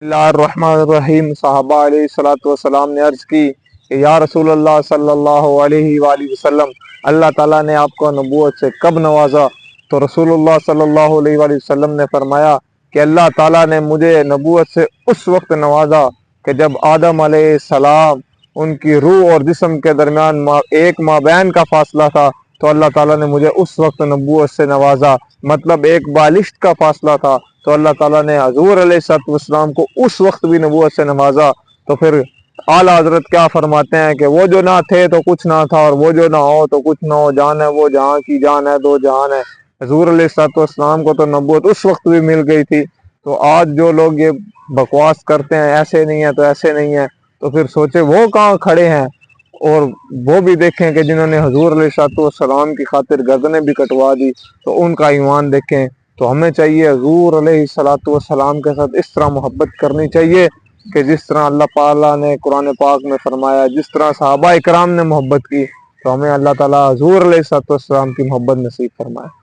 اللہ الرحمن الرحیم۔ صحابہ علیہ الصلوۃ والسلام نے عرض کی کہ یا رسول اللہ صلی اللہ علیہ وآلہ وسلم، اللہ تعالیٰ نے آپ کو نبوت سے کب نوازا؟ تو رسول اللہ صلی اللہ علیہ وآلہ وسلم نے فرمایا کہ اللہ تعالیٰ نے مجھے نبوت سے اس وقت نوازا کہ جب آدم علیہ السلام ان کی روح اور جسم کے درمیان ایک مابین کا فاصلہ تھا، تو اللہ تعالیٰ نے مجھے اس وقت نبوت سے نوازا۔ مطلب ایک بالشت کا فاصلہ تھا، تو اللہ تعالیٰ نے حضور علیہ السلام کو اس وقت بھی نبوت سے نوازا۔ تو پھر اعلیٰ حضرت کیا فرماتے ہیں کہ وہ جو نہ تھے تو کچھ نہ تھا، اور وہ جو نہ ہو تو کچھ نہ ہو، جان ہے وہ جہاں کی جان ہے، دو جہان ہے۔ حضور علیہ السلام کو تو نبوت اس وقت بھی مل گئی تھی۔ تو آج جو لوگ یہ بکواس کرتے ہیں ایسے نہیں ہے تو ایسے نہیں ہے، تو پھر سوچے وہ کہاں کھڑے ہیں، اور وہ بھی دیکھیں کہ جنہوں نے حضور علیہ السلام کی خاطر گردنیں بھی کٹوا دی، تو ان کا ایمان دیکھیں۔ تو ہمیں چاہیے حضور علیہ السلام کے ساتھ اس طرح محبت کرنی چاہیے کہ جس طرح اللہ تعالیٰ نے قرآن پاک میں فرمایا، جس طرح صحابہ اکرام نے محبت کی، تو ہمیں اللہ تعالیٰ حضور علیہ السلام کی محبت نصیب فرمائے۔